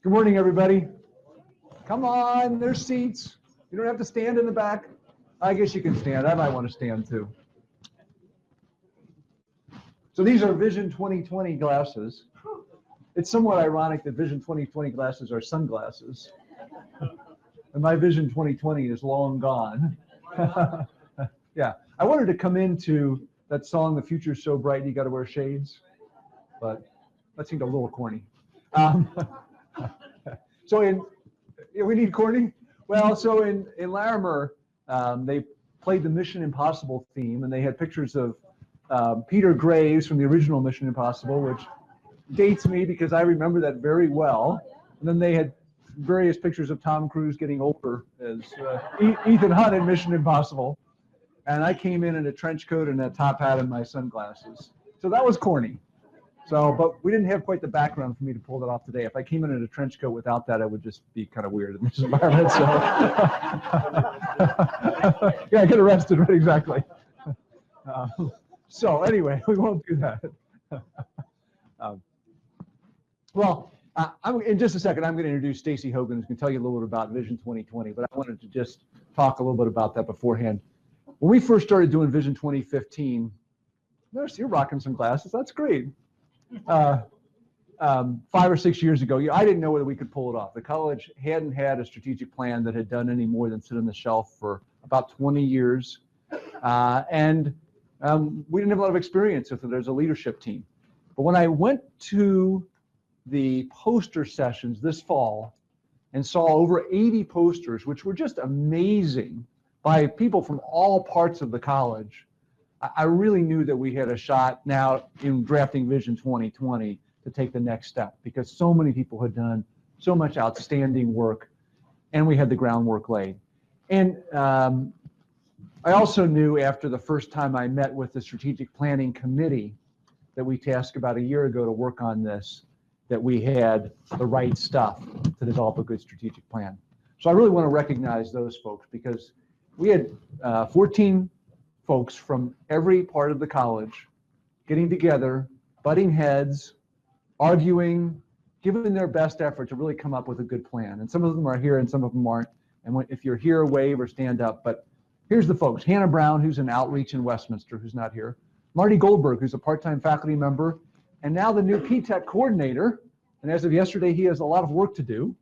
Good morning, everybody. Come on, there's seats. You don't have to stand in the back. I guess you can stand. I might want to stand too. So these are Vision 2020 glasses. It's somewhat ironic that Vision 2020 glasses are sunglasses. And my Vision 2020 is long gone. Yeah, I wanted to come into that song, "The Future's So Bright You Gotta Wear Shades," but that seemed a little corny. We need corny? Well, so in Larimer, they played the Mission Impossible theme, and they had pictures of Peter Graves from the original Mission Impossible, which dates me because I remember that very well. And then they had various pictures of Tom Cruise getting older as Ethan Hunt in Mission Impossible. And I came in a trench coat and a top hat and my sunglasses. So that was corny. So, but we didn't have quite the background for me to pull that off today. If I came in a trench coat without that, I would just be kind of weird in this environment. So, yeah, get arrested, right? Exactly. So anyway, we won't do that. In just a second, I'm going to introduce Stacy Hogan, who's going to tell you a little bit about Vision 2020, but I wanted to just talk a little bit about that beforehand. When we first started doing Vision 2015, notice you're rocking some glasses. That's great. 5 or 6 years ago, I didn't know whether we could pull it off. The college hadn't had a strategic plan that had done any more than sit on the shelf for about 20 years. We didn't have a lot of experience with it as a leadership team. But when I went to the poster sessions this fall and saw over 80 posters, which were just amazing, by people from all parts of the college, I really knew that we had a shot now in drafting Vision 2020 to take the next step, because so many people had done so much outstanding work and we had the groundwork laid. And I also knew after the first time I met with the strategic planning committee that we tasked about a year ago to work on this, that we had the right stuff to develop a good strategic plan. So I really want to recognize those folks, because we had 14 folks from every part of the college getting together, butting heads, arguing, giving their best effort to really come up with a good plan. And some of them are here and some of them aren't. And if you're here, wave or stand up. But here's the folks: Hannah Brown, who's in outreach in Westminster, who's not here; Marty Goldberg, who's a part-time faculty member, and now the new P-TECH coordinator. And as of yesterday, he has a lot of work to do.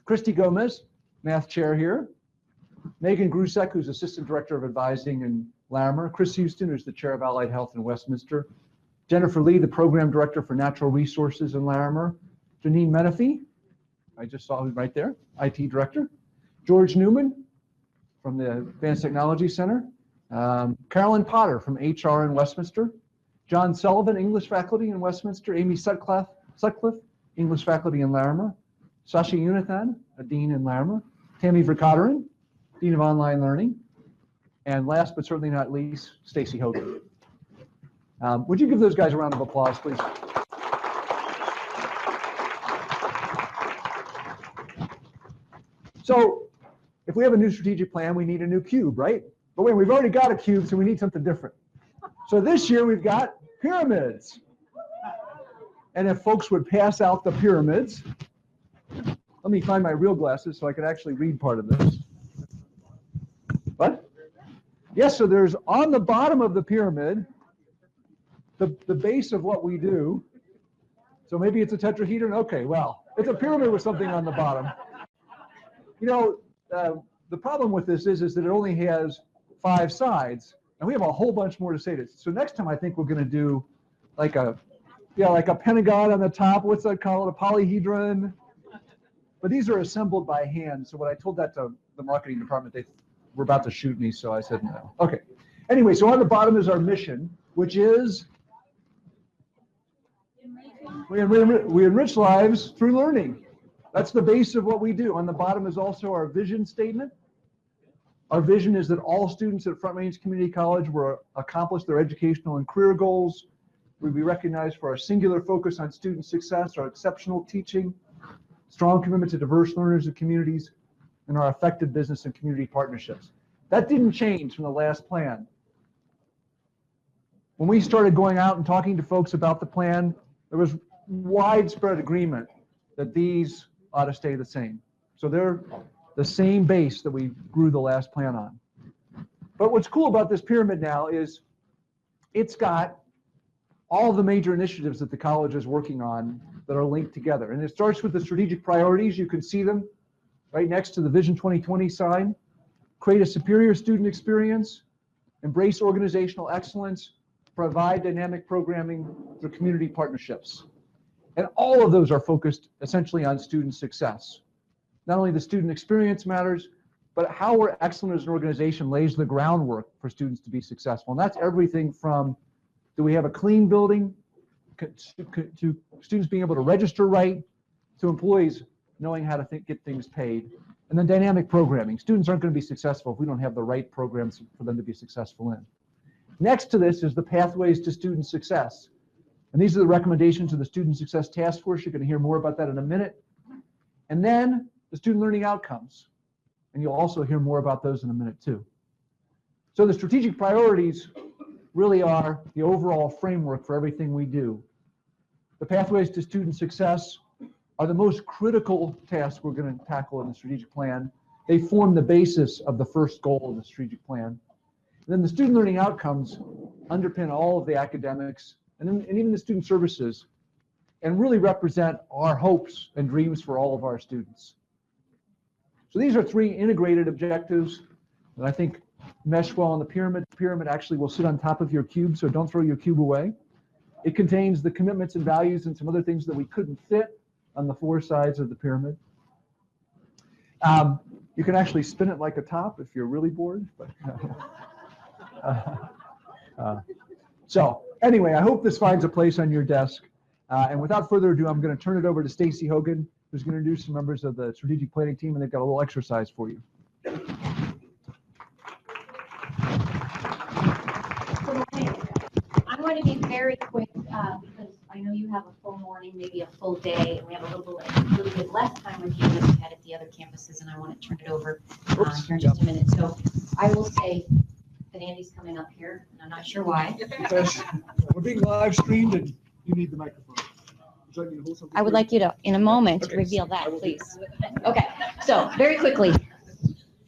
Christy Gomez, math chair here. Megan Grusek, who's Assistant Director of Advising in Larimer. Chris Houston, who's the Chair of Allied Health in Westminster. Jennifer Lee, the Program Director for Natural Resources in Larimer. Janine Menifee, I just saw him right there, IT Director. George Newman from the Advanced Technology Center. Carolyn Potter from HR in Westminster. John Sullivan, English faculty in Westminster. Amy Sutcliffe, English faculty in Larimer. Sasha Unithan, a dean in Larimer. Tammy Verkateren, Dean of Online Learning. And last but certainly not least, Stacy Hogan. Would you give those guys a round of applause, please? So if we have a new strategic plan, we need a new cube, right? But wait, we've already got a cube, so we need something different. So this year we've got pyramids. And if folks would pass out the pyramids, let me find my real glasses so I could actually read part of this. What? Yes, so there's on the bottom of the pyramid, the base of what we do. So maybe it's a tetrahedron. Okay, well, it's a pyramid with something on the bottom. You know, the problem with this is that it only has 5 sides, and we have a whole bunch more to say to it. So next time I think we're going to do like a pentagon on the top. What's that called? A polyhedron. But these are assembled by hand. So when I told that to the marketing department, they were about to shoot me, so I said no. Okay. Anyway, so on the bottom is our mission, which is we enrich lives through learning. That's the base of what we do. On the bottom is also our vision statement. Our vision is that all students at Front Range Community College will accomplish their educational and career goals. We'll be recognized for our singular focus on student success, our exceptional teaching, strong commitment to diverse learners and communities, and our effective business and community partnerships. That didn't change from the last plan. When we started going out and talking to folks about the plan, there was widespread agreement that these ought to stay the same. So they're the same base that we grew the last plan on. But what's cool about this pyramid now is it's got all of the major initiatives that the college is working on that are linked together. And it starts with the strategic priorities. You can see them right next to the Vision 2020 sign. Create a superior student experience, embrace organizational excellence, provide dynamic programming through community partnerships. And all of those are focused essentially on student success. Not only the student experience matters, but how we're excellent as an organization lays the groundwork for students to be successful. And that's everything from, do we have a clean building, to students being able to register right, to employees knowing how to get things paid, and then dynamic programming. Students aren't going to be successful if we don't have the right programs for them to be successful in. Next to this is the pathways to student success. And these are the recommendations of the Student Success Task Force. You're going to hear more about that in a minute. And then the student learning outcomes. And you'll also hear more about those in a minute too. So the strategic priorities really are the overall framework for everything we do. The pathways to student success are the most critical tasks we're going to tackle in the strategic plan. They form the basis of the first goal of the strategic plan. And then the student learning outcomes underpin all of the academics and even the student services, and really represent our hopes and dreams for all of our students. So these are three integrated objectives that I think mesh well on the pyramid. The pyramid actually will sit on top of your cube, so don't throw your cube away. It contains the commitments and values and some other things that we couldn't fit on the four sides of the pyramid. You can actually spin it like a top if you're really bored. But, so anyway, I hope this finds a place on your desk. And without further ado, I'm going to turn it over to Stacy Hogan, who's going to introduce some members of the strategic planning team, and they've got a little exercise for you. I'm going to be very quick because I know you have a full morning, maybe a full day, and we have a little bit less time with you than we had at the other campuses, and I want to turn it over here in just a minute. So I will say that Andy's coming up here, and I'm not sure why. Because we're being live streamed and you need the microphone. Would you like me to hold something? I would like you to, in a moment, reveal that, please. Okay, so very quickly,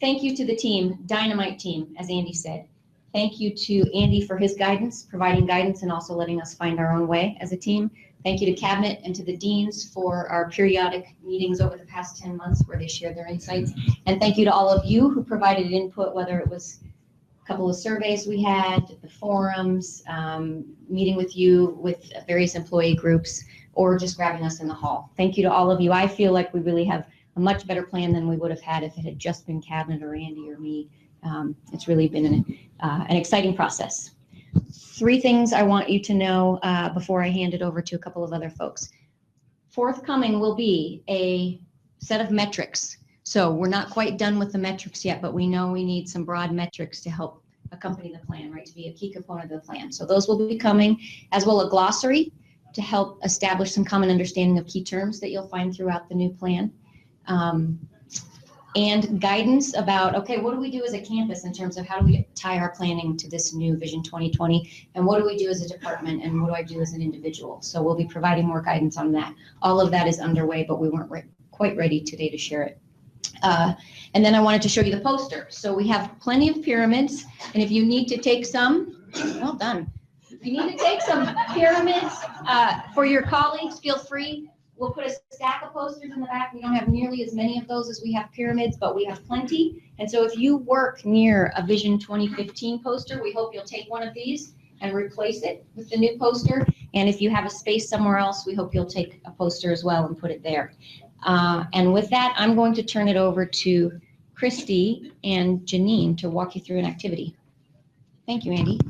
thank you to the team, dynamite team, as Andy said. Thank you to Andy for his guidance, providing guidance, and also letting us find our own way as a team. Thank you to Cabinet and to the deans for our periodic meetings over the past 10 months where they shared their insights. And thank you to all of you who provided input, whether it was a couple of surveys we had, the forums, meeting with you, with various employee groups, or just grabbing us in the hall. Thank you to all of you. I feel like we really have a much better plan than we would have had if it had just been Cabinet or Andy or me. It's really been an exciting process. Three things I want you to know before I hand it over to a couple of other folks. Forthcoming will be a set of metrics. So we're not quite done with the metrics yet, but we know we need some broad metrics to help accompany the plan, right, to be a key component of the plan. So those will be coming, as well as a glossary to help establish some common understanding of key terms that you'll find throughout the new plan. And guidance about, okay, what do we do as a campus in terms of how do we tie our planning to this new Vision 2020, and what do we do as a department, and what do I do as an individual? So we'll be providing more guidance on that. All of that is underway, but we weren't quite ready today to share it. And then I wanted to show you the poster. So we have plenty of pyramids, and if you need to take some, well done. If you need to take some pyramids for your colleagues, feel free. We'll put a stack of posters in the back. We don't have nearly as many of those as we have pyramids, but we have plenty. And so if you work near a Vision 2015 poster, we hope you'll take one of these and replace it with the new poster. And if you have a space somewhere else, we hope you'll take a poster as well and put it there. And with that, I'm going to turn it over to Christy and Janine to walk you through an activity. Thank you, Andy.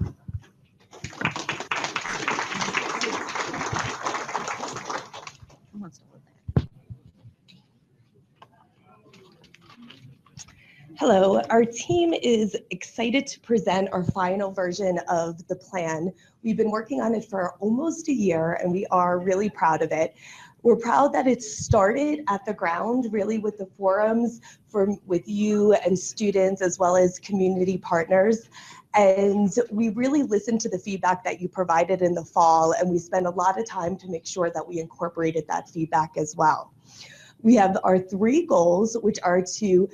Hello, our team is excited to present our final version of the plan. We've been working on it for almost a year and we are really proud of it. We're proud that it started at the ground, really with the forums with you and students as well as community partners. And we really listened to the feedback that you provided in the fall, and we spent a lot of time to make sure that we incorporated that feedback as well. We have our 3 goals, which are to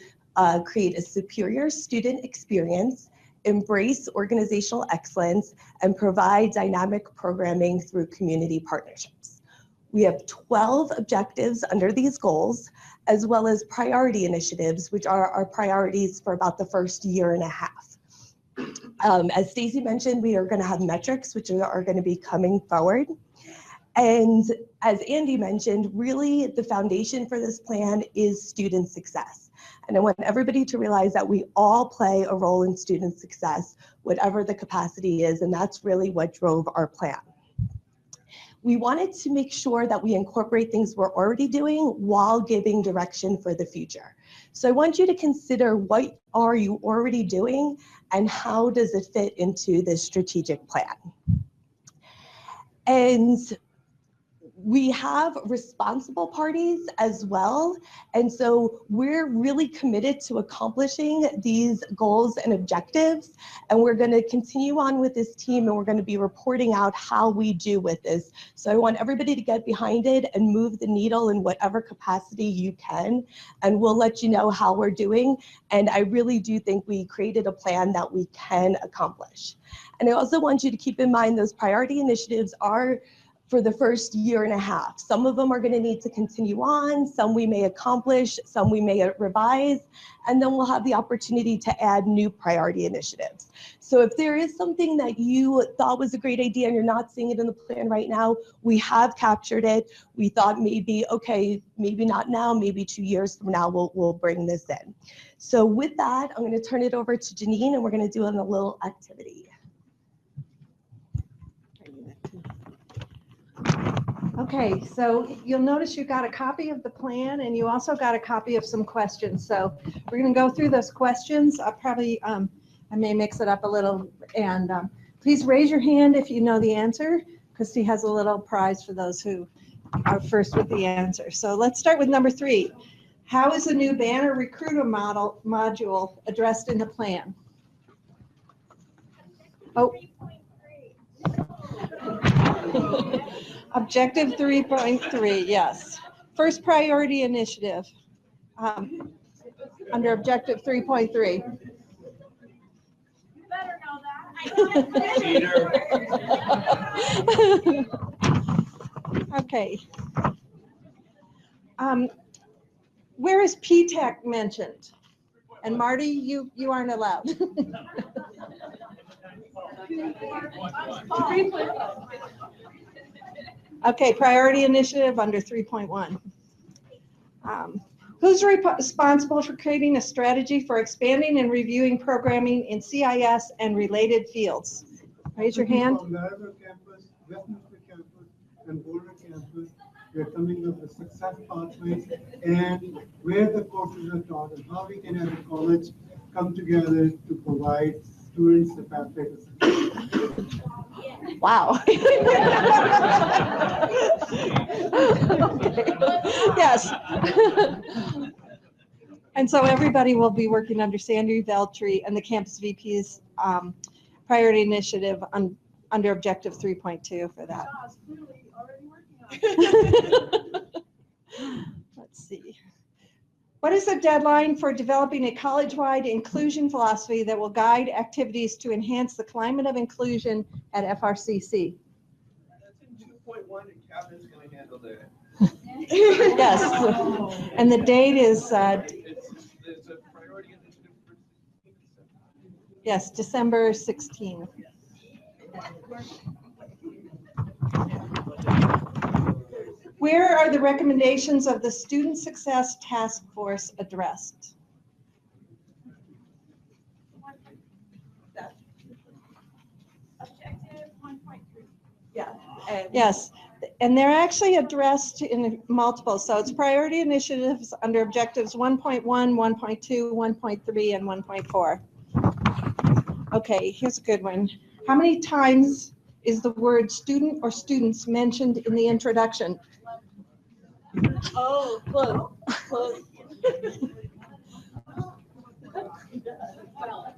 create a superior student experience, embrace organizational excellence, and provide dynamic programming through community partnerships. We have 12 objectives under these goals, as well as priority initiatives, which are our priorities for about the first year and a half. As Stacy mentioned, we are going to have metrics, which are going to be coming forward. And as Andy mentioned, really the foundation for this plan is student success. And I want everybody to realize that we all play a role in student success, whatever the capacity is, and that's really what drove our plan. We wanted to make sure that we incorporate things we're already doing while giving direction for the future. So I want you to consider, what are you already doing and how does it fit into this strategic plan? And we have responsible parties as well. And so we're really committed to accomplishing these goals and objectives. And we're going to continue on with this team, and we're going to be reporting out how we do with this. So I want everybody to get behind it and move the needle in whatever capacity you can. And we'll let you know how we're doing. And I really do think we created a plan that we can accomplish. And I also want you to keep in mind those priority initiatives are for the first year and a half. Some of them are going to need to continue on, some we may accomplish, some we may revise, and then we'll have the opportunity to add new priority initiatives. So if there is something that you thought was a great idea and you're not seeing it in the plan right now, we have captured it. We thought maybe, okay, maybe not now, maybe 2 years from now, we'll bring this in. So with that, I'm going to turn it over to Janine, and we're going to do a little activity. Okay, so you'll notice you got a copy of the plan, and you also got a copy of some questions. So we're going to go through those questions. I'll probably, I may mix it up a little, and please raise your hand if you know the answer. Christy has a little prize for those who are first with the answer. So let's start with number 3. How is the new banner recruiter module addressed in the plan? Oh. Objective 3.3, yes. First priority initiative under objective 3.3. You better know that. Okay. Where is PTAC mentioned? And Marty, you aren't allowed. Okay, priority initiative under 3.1. Who's responsible for creating a strategy for expanding and reviewing programming in CIS and related fields? Raise your hand. On Larimer campus, Westminster campus, and Boulder campus, we're coming up with success pathways and where the courses are taught and how we can as a college come together to provide students the pathway to success. Wow. Yes. And so everybody will be working under Sandy Veltri and the campus VP's priority initiative under objective 3.2 for that. Let's see. What is the deadline for developing a college-wide inclusion philosophy that will guide activities to enhance the climate of inclusion at FRCC? That's in 2.1, and Cabinet's going to handle that. Yes, and the date is, It's a priority initiative for 16th. yes, December 16th. Where are the recommendations of the Student Success Task Force addressed? Objective 1.3. Yeah. Yes, and they're actually addressed in multiple. So it's priority initiatives under objectives 1.1, 1.2, 1.3, and 1.4. Okay, here's a good one. How many times is the word student or students mentioned in the introduction? Oh, close, close.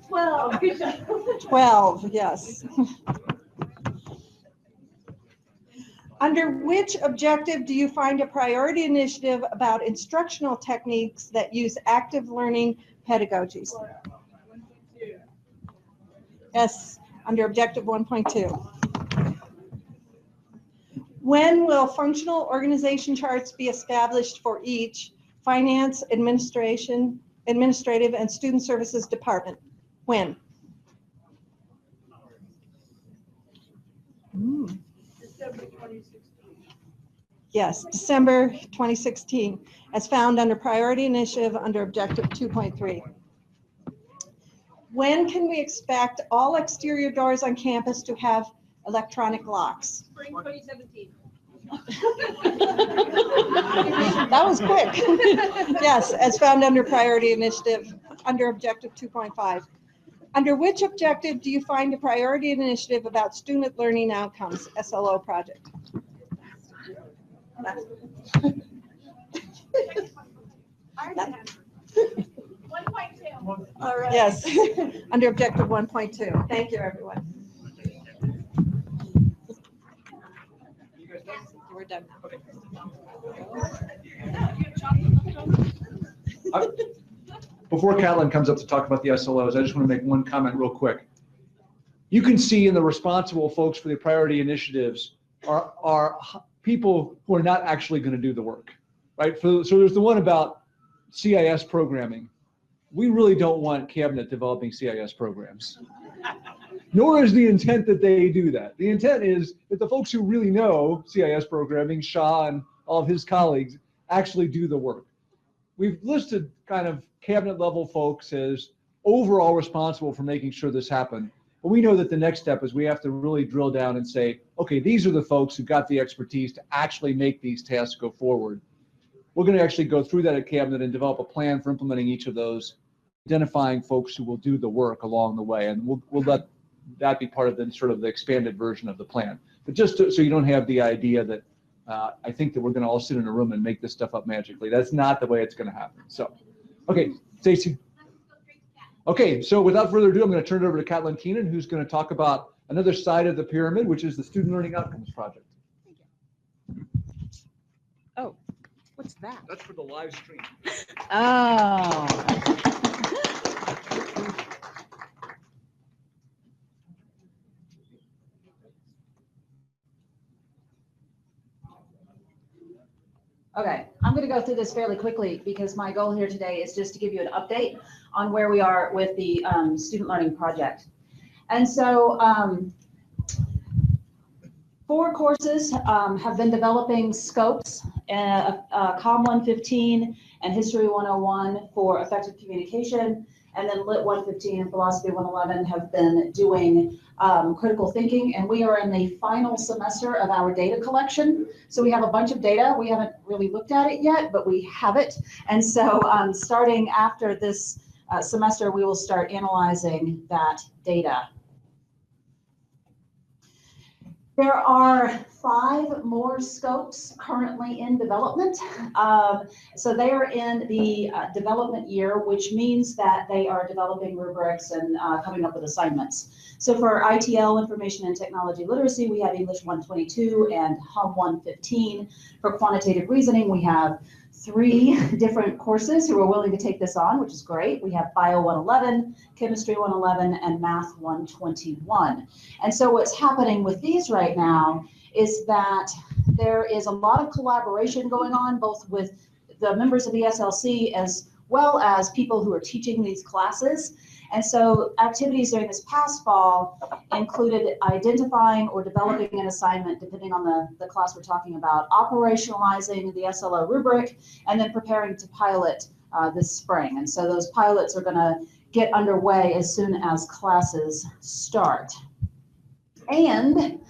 12. 12, yes. Under which objective do you find a priority initiative about instructional techniques that use active learning pedagogies? Yes, under objective 1.2. When will functional organization charts be established for each finance, administrative, and student services department? When? December 2016. Yes, December 2016, as found under priority initiative under objective 2.3. When can we expect all exterior doors on campus to have electronic locks? Spring 2017. That was quick. Yes, as found under priority initiative under objective 2.5. Under which objective do you find a priority initiative about student learning outcomes, SLO project? 1.2. All right. Yes, under objective 1.2. Thank you, everyone. We're done now. Before Catlin comes up to talk about the SLOs, I just want to make one comment real quick. You can see in the responsible folks for the priority initiatives are people who are not actually going to do the work, right? So there's the one about CIS programming. We really don't want cabinet developing CIS programs, nor is the intent that they do that. The intent is that the folks who really know CIS programming, Shah and all of his colleagues, actually do the work. We've listed kind of cabinet level folks as overall responsible for making sure this happened. But we know that the next step is we have to really drill down and say, okay, these are the folks who got the expertise to actually make these tasks go forward. We're going to actually go through that at cabinet and develop a plan for implementing each of those, identifying folks who will do the work along the way. And we'll let that be part of the sort of the expanded version of the plan. But just so you don't have the idea that I think that we're going to all sit in a room and make this stuff up magically. That's not the way it's going to happen. So, okay, Stacy. Okay, so without further ado, I'm going to turn it over to Catlin Keenan, who's going to talk about another side of the pyramid, which is the Student Learning Outcomes Project. Oh, what's that? That's for the live stream. Oh. Okay, I'm going to go through this fairly quickly because my goal here today is just to give you an update on where we are with the student learning project. And so 4 courses have been developing scopes, COM 115 and History 101 for effective communication, and then Lit 115 and Philosophy 111 have been doing critical thinking, and we are in the final semester of our data collection. So we have a bunch of data. We haven't really looked at it yet, but we have it. And so starting after this semester, we will start analyzing that data. There are 5 more scopes currently in development. So they are in the development year, which means that they are developing rubrics and coming up with assignments. So for ITL, Information and Technology Literacy, we have English 122 and HUM 115. For quantitative reasoning, we have 3 different courses who are willing to take this on, which is great. We have Bio 111, Chemistry 111, and Math 121. And so what's happening with these right now is that there is a lot of collaboration going on, both with the members of the SLC as well as people who are teaching these classes. And so activities during this past fall included identifying or developing an assignment, depending on the class we're talking about, operationalizing the SLO rubric, and then preparing to pilot this spring. And so those pilots are going to get underway as soon as classes start. And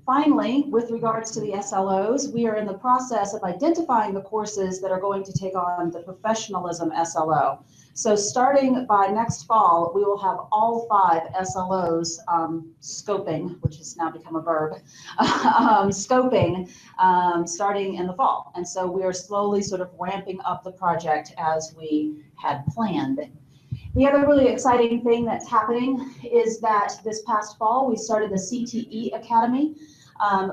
Finally, with regards to the SLOs, we are in the process of identifying the courses that are going to take on the professionalism SLO. So starting by next fall, we will have all 5 SLOs scoping, which has now become a verb, scoping starting in the fall. And so we are slowly sort of ramping up the project as we had planned. The other really exciting thing that's happening is that this past fall, we started the CTE Academy.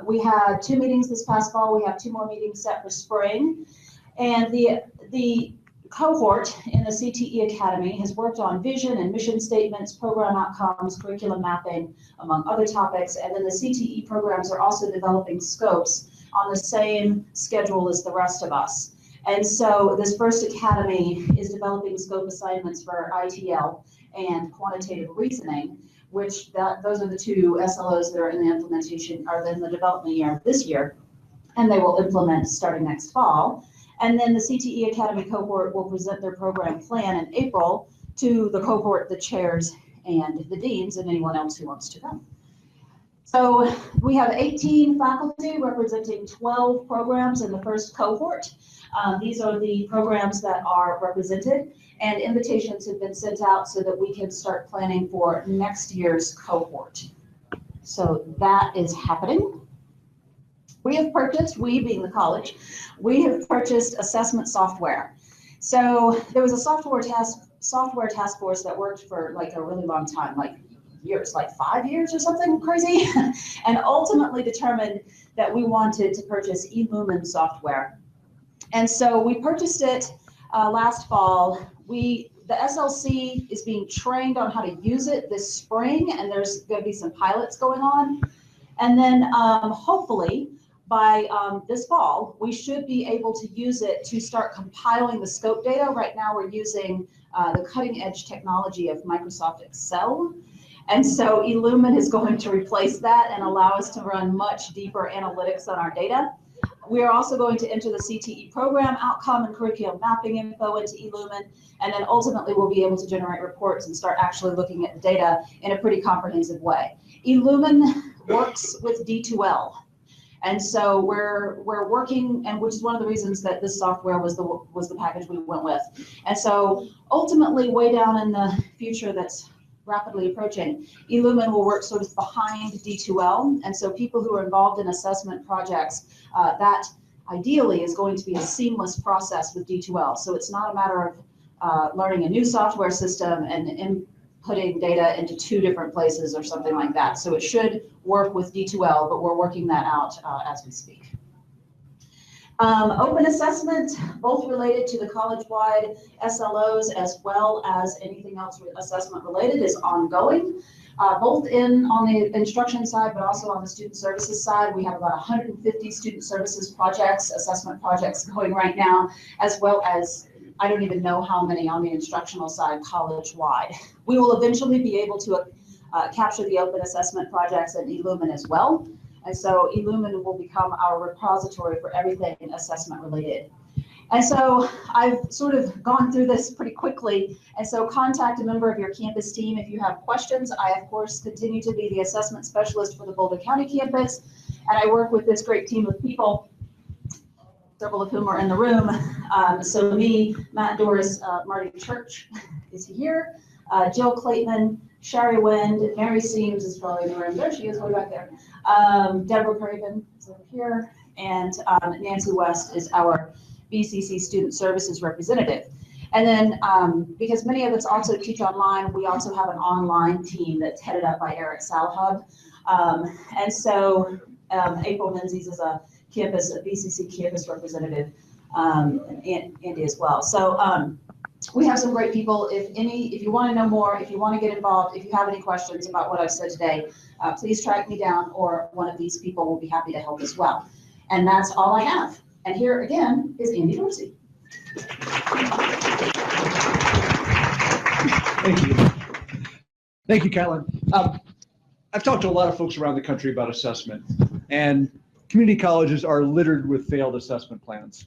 We had 2 meetings this past fall. We have 2 more meetings set for spring. And the cohort in the CTE Academy has worked on vision and mission statements, program outcomes, curriculum mapping, among other topics. And then the CTE programs are also developing scopes on the same schedule as the rest of us. And so this first academy is developing scope assignments for ITL and quantitative reasoning, which those are the 2 SLOs that are in the implementation, or in the development year this year, and they will implement starting next fall. And then the CTE Academy cohort will present their program plan in April to the cohort, the chairs, and the deans, and anyone else who wants to come. So we have 18 faculty representing 12 programs in the first cohort. These are the programs that are represented, and invitations have been sent out so that we can start planning for next year's cohort. So that is happening. We have purchased, we being the college, we have purchased assessment software. So there was a software task force that worked for like a really long time, like years, like 5 years or something crazy, and ultimately determined that we wanted to purchase eLumen software. And so we purchased it last fall. The SLC is being trained on how to use it this spring, and there's going to be some pilots going on. And then hopefully by this fall, we should be able to use it to start compiling the scope data. Right now we're using the cutting edge technology of Microsoft Excel. And so eLumen is going to replace that and allow us to run much deeper analytics on our data. We are also going to enter the CTE program outcome and curriculum mapping info into eLumen, and then ultimately we'll be able to generate reports and start actually looking at the data in a pretty comprehensive way. eLumen works with D2L, and so we're working, and which is one of the reasons that this software was the package we went with. And so ultimately, way down in the future that's rapidly approaching, eLumen will work sort of behind D2L, and so people who are involved in assessment projects, that ideally is going to be a seamless process with D2L. So it's not a matter of learning a new software system and inputting data into 2 different places or something like that. So it should work with D2L, but we're working that out as we speak. Open assessment, both related to the college-wide SLOs as well as anything else assessment related, is ongoing, both on the instruction side, but also on the student services side. We have about 150 student services projects, assessment projects going right now, as well as I don't even know how many on the instructional side college-wide. We will eventually be able to capture the open assessment projects in eLumen as well. And so eLumen will become our repository for everything assessment related. And so I've sort of gone through this pretty quickly. And so contact a member of your campus team if you have questions. I, of course, continue to be the assessment specialist for the Boulder County campus. And I work with this great team of people, several of whom are in the room. So me, Matt Doris, Marty Church is here, Jill Clayton, Shari Wind, Mary Seams is probably in the room. There she is, way back there. Deborah Craven is over here, and Nancy West is our BCC Student Services representative. And then because many of us also teach online, we also have an online team that's headed up by Eric Salahub. And so April Menzies is a BCC campus representative, and Andy as well. So we have some great people. If you want to know more, if you want to get involved, if you have any questions about what I've said today, please track me down, or one of these people will be happy to help as well. And that's all I have. And here again is Andy Dorsey. Thank you. Thank you, Caroline. I've talked to a lot of folks around the country about assessment, and community colleges are littered with failed assessment plans.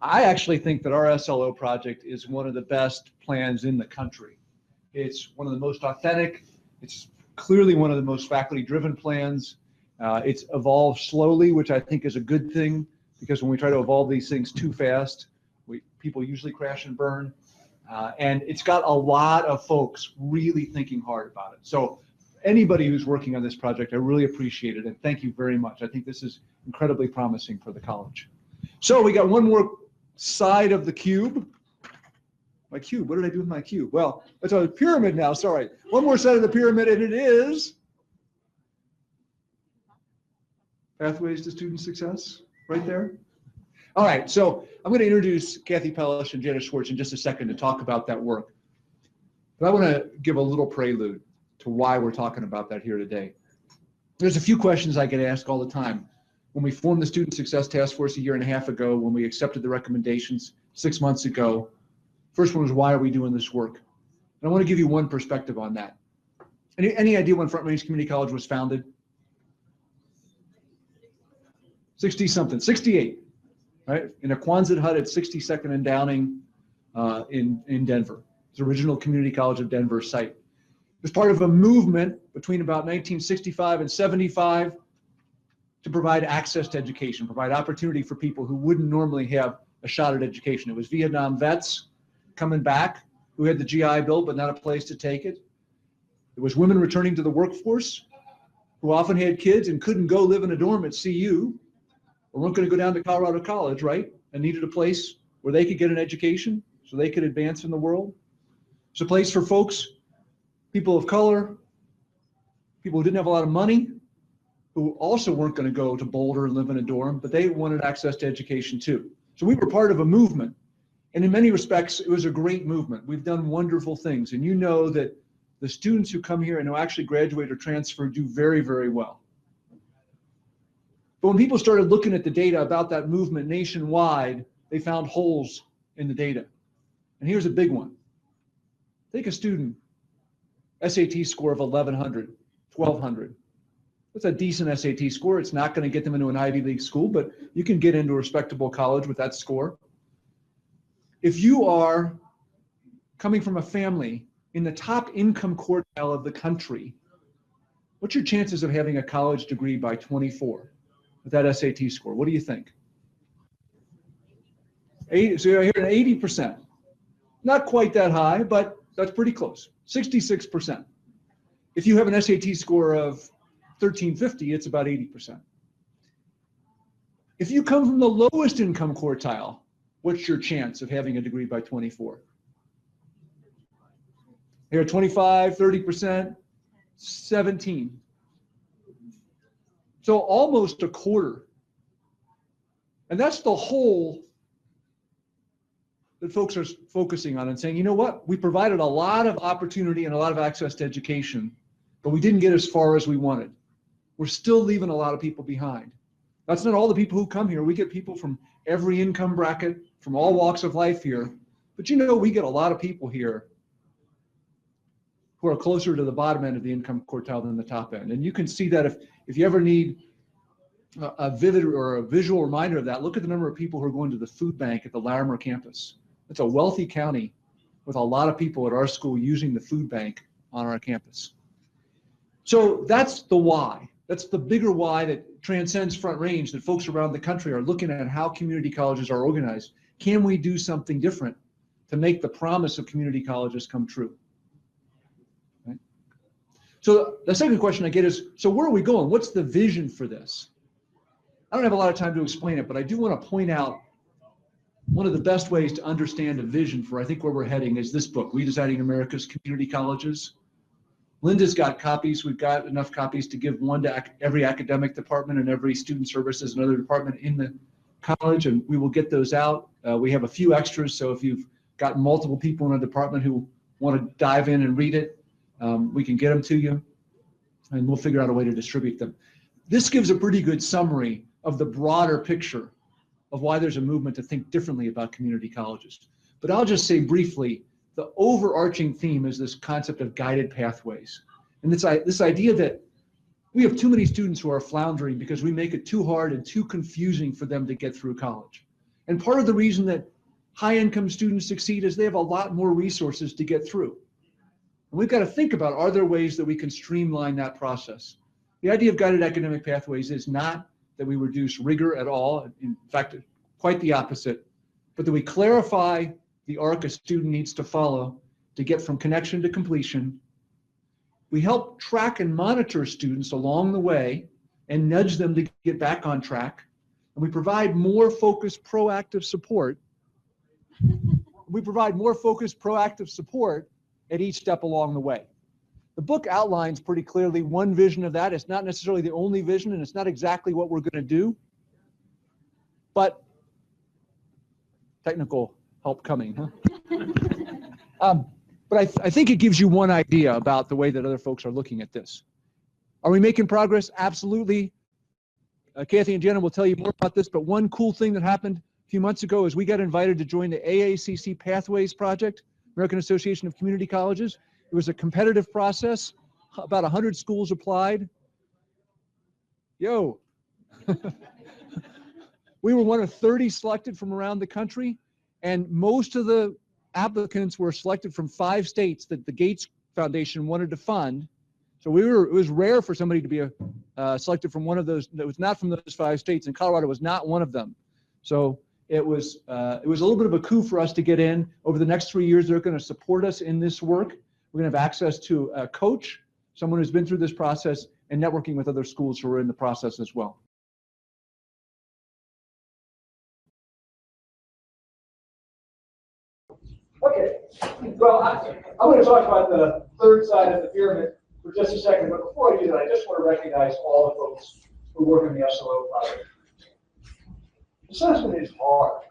I actually think that our SLO project is one of the best plans in the country. It's one of the most authentic. It's clearly one of the most faculty-driven plans. It's evolved slowly, which I think is a good thing, because when we try to evolve these things too fast, people usually crash and burn. And it's got a lot of folks really thinking hard about it. So anybody who's working on this project, I really appreciate it, and thank you very much. I think this is incredibly promising for the college. So we got one more side of the cube. My cube, what did I do with my cube? Well, it's a pyramid now, sorry. One more side of the pyramid, and it is Pathways to Student Success, right there. All right, so I'm going to introduce Kathy Pellish and Jana Schwartz in just a second to talk about that work. But I want to give a little prelude to why we're talking about that here today. There's a few questions I get asked all the time. When we formed the Student Success Task Force a year and a half ago, when we accepted the recommendations 6 months ago, first one was, why are we doing this work? And I want to give you one perspective on that. Any idea when Front Range Community College was founded? 60-something, 68. Right, in a Quonset hut at 62nd and Downing in Denver. It's the original Community College of Denver site. It was part of a movement between about 1965 and 75 to provide access to education, provide opportunity for people who wouldn't normally have a shot at education. It was Vietnam vets coming back who had the GI Bill but not a place to take it. It was women returning to the workforce who often had kids and couldn't go live in a dorm at CU, or weren't going to go down to Colorado College, right? And needed a place where they could get an education so they could advance in the world. It's a place for folks, people of color, people who didn't have a lot of money, who also weren't going to go to Boulder and live in a dorm, but they wanted access to education too. So we were part of a movement. And in many respects, it was a great movement. We've done wonderful things. And you know that the students who come here and who actually graduate or transfer do very, very well. But when people started looking at the data about that movement nationwide, they found holes in the data. And here's a big one. Take a student, SAT score of 1100, 1200. That's a decent SAT score. It's not going to get them into an Ivy League school, but you can get into a respectable college with that score. If you are coming from a family in the top income quartile of the country, what's your chances of having a college degree by 24? With that SAT score, what do you think? So you're here at 80%. Not quite that high, but that's pretty close. 66%. If you have an SAT score of 1350, it's about 80%. If you come from the lowest income quartile, what's your chance of having a degree by 24? Here, 25, 30%, 17. So almost a quarter. And that's the whole that folks are focusing on and saying, you know what, we provided a lot of opportunity and a lot of access to education, but we didn't get as far as we wanted. We're still leaving a lot of people behind. That's not all the people who come here. We get people from every income bracket, from all walks of life here. But you know, we get a lot of people here who are closer to the bottom end of the income quartile than the top end. And you can see that if you ever need a vivid or a visual reminder of that, look at the number of people who are going to the food bank at the Larimer campus. It's a wealthy county with a lot of people at our school using the food bank on our campus. So that's the why. That's the bigger why that transcends Front Range, that folks around the country are looking at how community colleges are organized. Can we do something different to make the promise of community colleges come true? Right? So the second question I get is, so where are we going? What's the vision for this? I don't have a lot of time to explain it, but I do want to point out one of the best ways to understand a vision for, I think, where we're heading is this book, Redesigning America's Community Colleges. Linda's got copies. We've got enough copies to give one to every academic department and every student services and other department in the college, and we will get those out. We have a few extras, so if you've got multiple people in a department who want to dive in and read it, we can get them to you, and we'll figure out a way to distribute them. This gives a pretty good summary of the broader picture of why there's a movement to think differently about community colleges. But I'll just say briefly, the overarching theme is this concept of guided pathways. And this idea that we have too many students who are floundering because we make it too hard and too confusing for them to get through college. And part of the reason that high income students succeed is they have a lot more resources to get through. And we've got to think about, are there ways that we can streamline that process? The idea of guided academic pathways is not that we reduce rigor at all. In fact, quite the opposite, but that we clarify the arc a student needs to follow to get from connection to completion. We help track and monitor students along the way and nudge them to get back on track. And we provide more focused, proactive support. At each step along the way. The book outlines pretty clearly one vision of that. It's not necessarily the only vision, and it's not exactly what we're going to do, but technical help coming, huh? But I think it gives you one idea about the way that other folks are looking at this. Are we making progress? Absolutely. Kathy and Jenna will tell you more about this, but one cool thing that happened a few months ago is we got invited to join the AACC Pathways Project, American Association of Community Colleges. It was a competitive process. About 100 schools applied. Yo. We were one of 30 selected from around the country, and most of the applicants were selected from 5 states that the Gates Foundation wanted to fund. So it was rare for somebody to be selected from one of those that was not from those 5 states, and Colorado was not one of them. So it was a little bit of a coup for us to get in. Over the next 3 years, they're going to support us in this work. We're going to have access to a coach, someone who's been through this process, and networking with other schools who are in the process as well. Okay, well, I'm going to talk about the third side of the pyramid for just a second, but before I do that, I just want to recognize all the folks who work in the SLO project. Assessment is hard.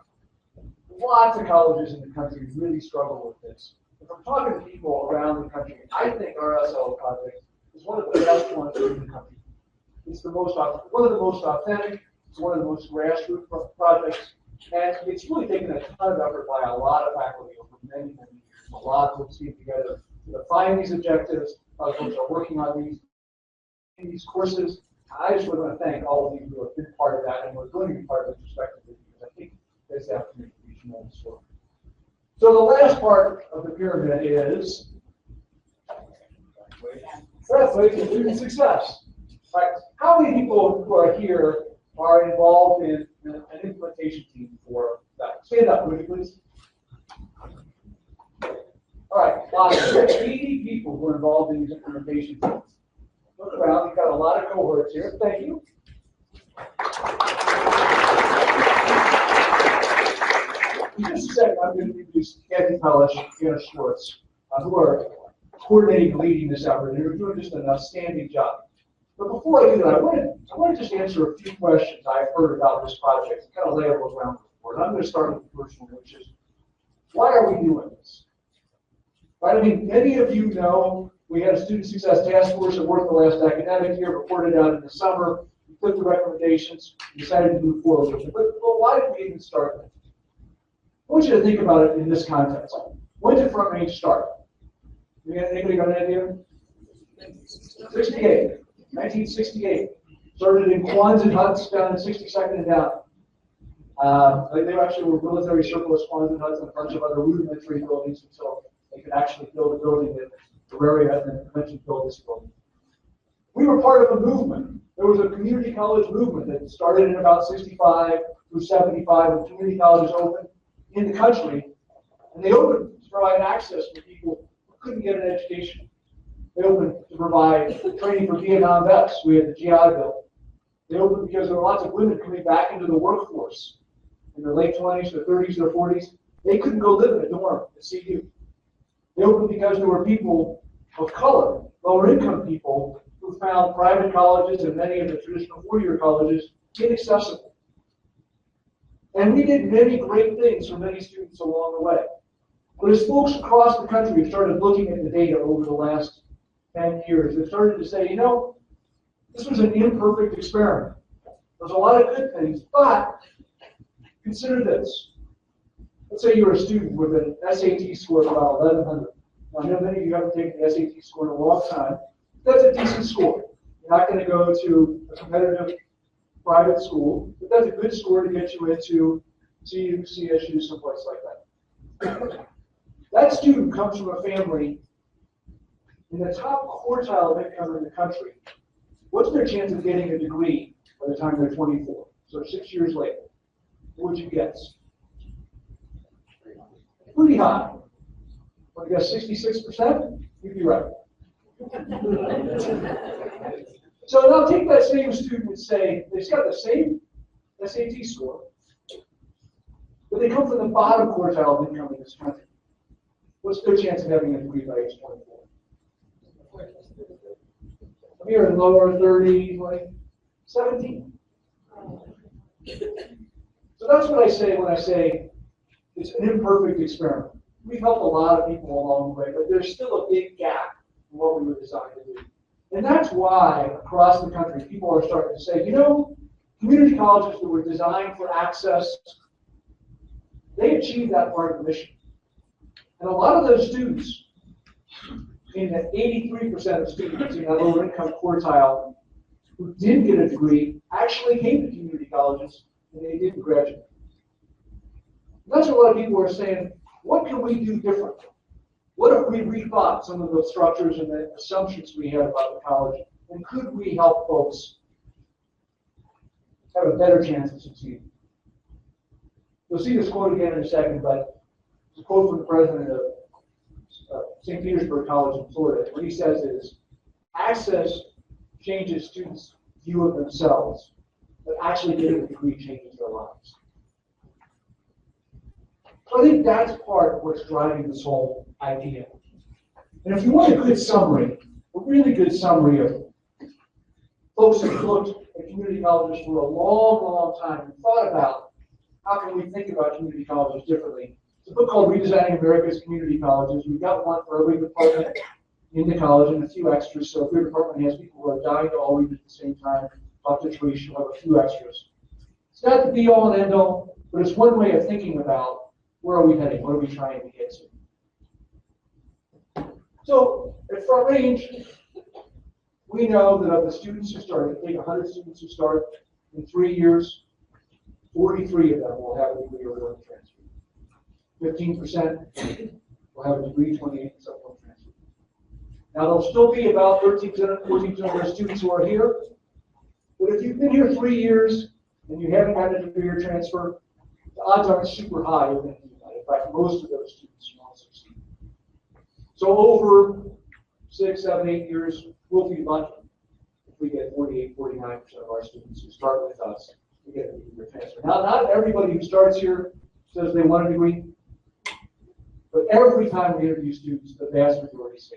Lots of colleges in the country really struggle with this. If I'm talking to people around the country, I think our SLO project is one of the best ones in the country. It's one of the most authentic, it's one of the most grassroots projects, and it's really taken a ton of effort by a lot of faculty over many years. A lot of folks came together to define these objectives. A lot of folks are working on these courses. I just want to thank all of you who have been part of that and were going to be part of it respectively, because I think this afternoon will be tremendous work. So the last part of the pyramid is pathways to student success. Right? How many people who are here are involved in an implementation team for that? Stand up, would you please? All right, lots of 80 people who are involved in these implementation teams. Look around, you've got a lot of cohorts here. Thank you. In just a second, I'm going to introduce Kathy Pellish and Anna Schwartz, who are coordinating and leading this effort, and they're doing just an outstanding job. But before I do that, I want to just answer a few questions I've heard about this project and kind of lay out what's around the board. I'm going to start with the first one, which is, why are we doing this? Right? I mean, many of you know we had a student success task force that worked the last academic year, reported out in the summer. We took the recommendations, and decided to move forward with it. But why did we even start it? I want you to think about it in this context. When did Front Range start? Anybody got an idea? 68. 1968. Started in Quonset huts down in 62nd and down. They actually were military surplus Quonset huts and a bunch of other rudimentary buildings until they could actually build a building that Bavaria and then eventually built this building. We were part of a movement. There was a community college movement that started in about 65 through 75 when community colleges opened in the country. And they opened to provide access for people who couldn't get an education. They opened to provide training for Vietnam vets. We had the GI Bill. They opened because there were lots of women coming back into the workforce in their late 20s, their 30s, their 40s. They couldn't go live in a dorm at CU. They opened because there were people of color, lower income people, who found private colleges and many of the traditional four-year colleges inaccessible. And we did many great things for many students along the way. But as folks across the country have started looking at the data over the last 10 years, they've started to say, you know, this was an imperfect experiment. There's a lot of good things, but consider this. Let's say you're a student with an SAT score of about 1100. Now, I know many of you haven't taken the SAT score in a long time. That's a decent score. You're not going to go to a competitive private school, but that's a good score to get you into CU, CSU, someplace like that. That student comes from a family in the top quartile of income in the country what's their chance of getting a degree by the time they're 24? So 6 years later, what would you guess? Pretty high. Want to guess 66%? You'd be right. So now take that same student and say, they've got the same SAT score, but they come from the bottom quartile of income in this country. What's their chance of having a degree by age 24? I'm here in lower 30, like 17. So that's what I say when I say it's an imperfect experiment. We've helped a lot of people along the way, but there's still a big gap in what we were designed to do. And that's why across the country, people are starting to say, you know, community colleges that were designed for access, they achieved that part of the mission. And a lot of those students, in the 83% of students in that lower income quartile who did get a degree, actually came to community colleges and they didn't graduate. That's what a lot of people are saying, what can we do different? What if we rethought some of the structures and the assumptions we had about the college? And could we help folks have a better chance of succeeding? You'll see this quote again in a second, but it's a quote from the president of St. Petersburg College in Florida. What he says is, access changes students' view of themselves, but actually getting a degree changes their lives. So I think that's part of what's driving this whole idea. And if you want a good summary, a really good summary of folks who looked at community colleges for a long, long time and thought about how can we think about community colleges differently. It's a book called Redesigning America's Community Colleges. We've got one for every department in the college and a few extras. So if your department has people who are dying to all read at the same time, talk to Trish, she'll have a few extras. It's not the be all and end all, but it's one way of thinking about where are we heading, what are we trying to get to. So at Front Range, we know that of the students who start, take 100 students who start in 3 years, 43 of them will have a degree or learning transfer. 15% will have a degree, 28% will transfer. Now there'll still be about 13%, 14% of our students who are here. But if you've been here 3 years and you haven't gotten a degree or transfer, the odds aren't super high you're going to do that. In fact, most of those students won't succeed. So over 6, 7, 8 years, we'll be lucky if we get 48, 49% of our students who start with us to get a degree or transfer. Now, not everybody who starts here says they want a degree, but every time we interview students, the vast majority say.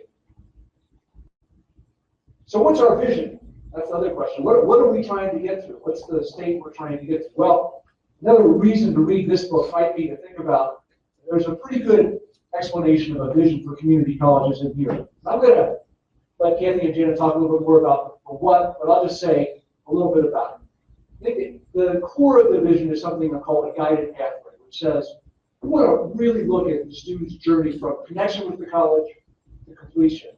So what's our vision? That's the other question. What are we trying to get to? What's the state we're trying to get to? Well, another reason to read this book might be to think about, there's a pretty good explanation of a vision for community colleges in here. I'm going to let Kathy and Jana talk a little bit more about the what, but I'll just say a little bit about it. I think the core of the vision is something I call a guided pathway, which says we want to really look at the student's journey from connection with the college to completion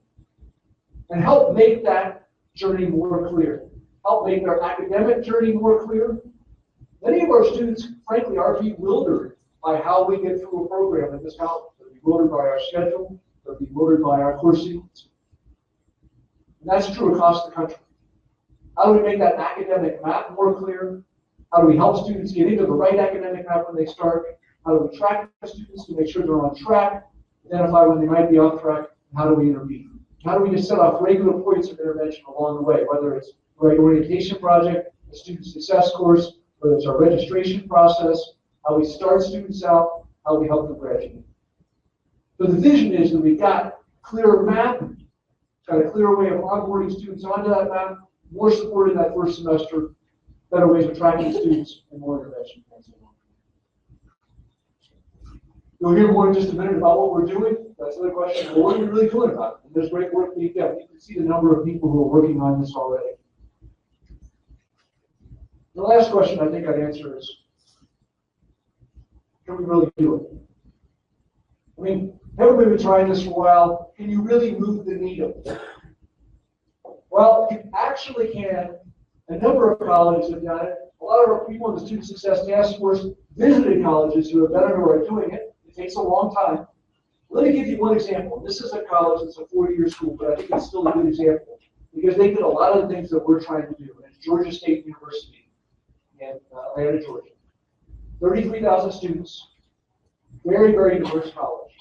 and help make that journey more clear, help make their academic journey more clear. Many of our students, frankly, are bewildered by how we get through a program at this college. They're bewildered by our schedule, they're bewildered by our course sequence. And that's true across the country. How do we make that academic map more clear? How do we help students get into the right academic map when they start? How do we track the students to make sure they're on track, identify when they might be off track, and how do we intervene? How do we just set off regular points of intervention along the way, whether it's the right orientation project, a student success course, whether it's our registration process, how we start students out, how we help them graduate. So the vision is that we've got a clearer map, got a clearer way of onboarding students onto that map, more support in that first semester, better ways of tracking students, and more intervention. You'll hear more in just a minute about what we're doing. That's another question. Well, what are we really doing about it? And there's great work being done. You can see the number of people who are working on this already. The last question I think I'd answer is, can we really do it? I mean, haven't we been trying this for a while? Can you really move the needle? Well, you actually can. A number of colleges have done it. A lot of our people in the Student Success Task Force visited colleges who have done it or are doing it. It takes a long time. Let me give you one example. This is a college that's a 4-year school, but I think it's still a good example. because they did a lot of the things that we're trying to do. And it's Georgia State University in Atlanta, Georgia. 33,000 students, very, very diverse college.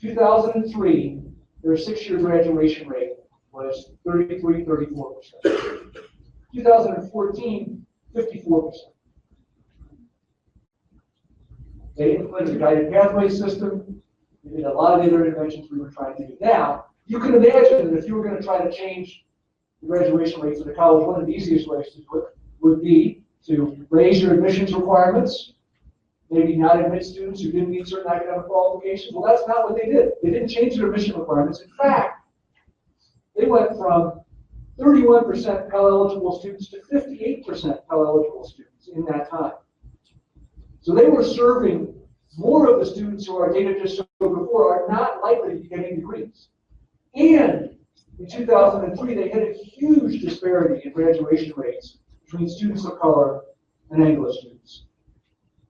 2003, their 6-year graduation rate was 33, 34%. 2014, 54%. They implemented a guided pathway system. They did a lot of the other interventions we were trying to do. Now, you can imagine that if you were going to try to change the graduation rates of the college, one of the easiest ways to do it would be to raise your admissions requirements, maybe not admit students who didn't meet certain academic qualifications. Well, that's not what they did. They didn't change their admission requirements. In fact, they went from 31% Pell-eligible students to 58% Pell-eligible students in that time. So they were serving more of the students who our data just showed before are not likely to be getting degrees. And in 2003, they had a huge disparity in graduation rates between students of color and Anglo students.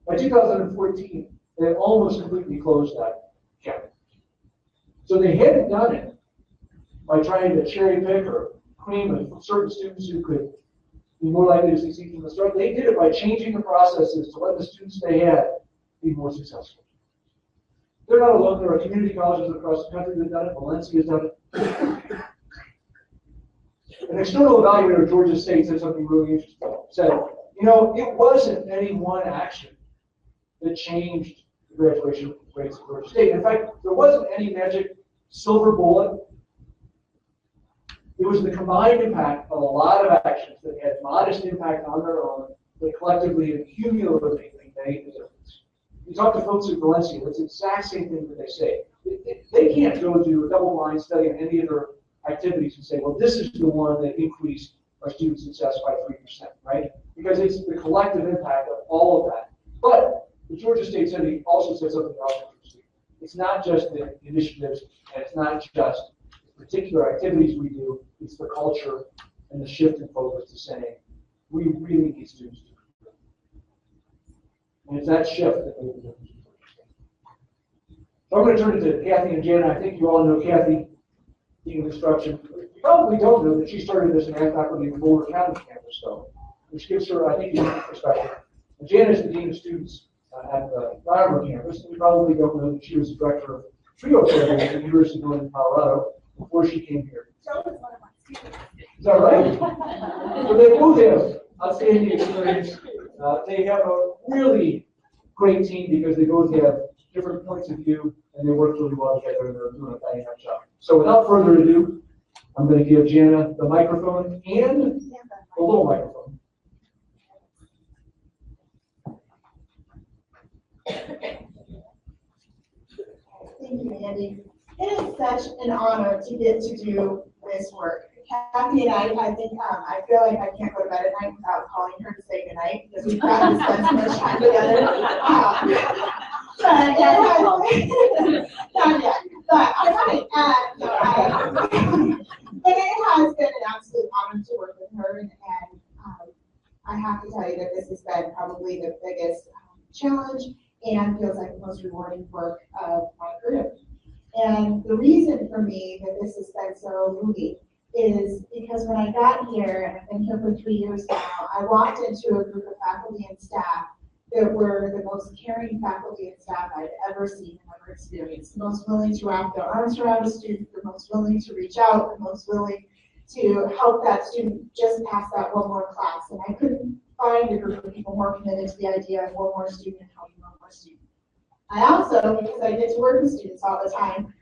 By 2014, they had almost completely closed that gap. So they hadn't done it by trying to cherry pick or cream certain students who could be more likely to succeed from the start. They did it by changing the processes to let the students they had be more successful. They're not alone. There are community colleges across the country that have done it. Valencia has done it. An external evaluator of Georgia State said something really interesting. Said, you know, it wasn't any one action that changed the graduation rates of Georgia State. In fact, there wasn't any magic silver bullet. It was the combined impact of a lot of actions that had modest impact on their own, but collectively and cumulatively made the difference. You talk to folks at Valencia, it's the exact same thing that they say. They can't go do a double-blind study on any of their activities and say, well, this is the one that increased our student success by 3%, right? Because it's the collective impact of all of that. But the Georgia State study also said something else interesting. It's not just the initiatives, and it's not just the particular activities we do, it's the culture and the shift in focus to saying, we really need students to do. And it's that shift that made the difference. So I'm going to turn it to Kathy and Jana. I think you all know Kathy, Dean of Instruction. You probably don't know that she started this math faculty in Boulder County campus, though, which gives her, I think, a unique perspective. And Jana is the Dean of Students at the Larimer campus. And you probably don't know that she was the director of trio programs at the University of Northern Colorado before she came here. Is that right? So they both have outstanding experience. They have a really great team because they both have different points of view and they work really well together and they're doing a dynamic job. So without further ado, I'm going to give Jana the microphone and a little microphone. Thank you, Andy. It is such an honor to get to do this work. Kathy and I think I feel like I can't go to bed at night without calling her to say goodnight because we've gotten to spend so much time together. But not yet. But I might. But it has been an absolute honor to work with her, and I have to tell you that this has been probably the biggest challenge and feels like the most rewarding work of my career. And the reason for me that this has been so moving is because when I got here, and I've been here for 3 years now, I walked into a group of faculty and staff that were the most caring faculty and staff I'd ever seen and ever experienced. The most willing to wrap their arms around a student, the most willing to reach out, the most willing to help that student just pass that one more class. And I couldn't find a group of people more committed to the idea of one more student and helping one more student. I also, because I get to work with students all the time,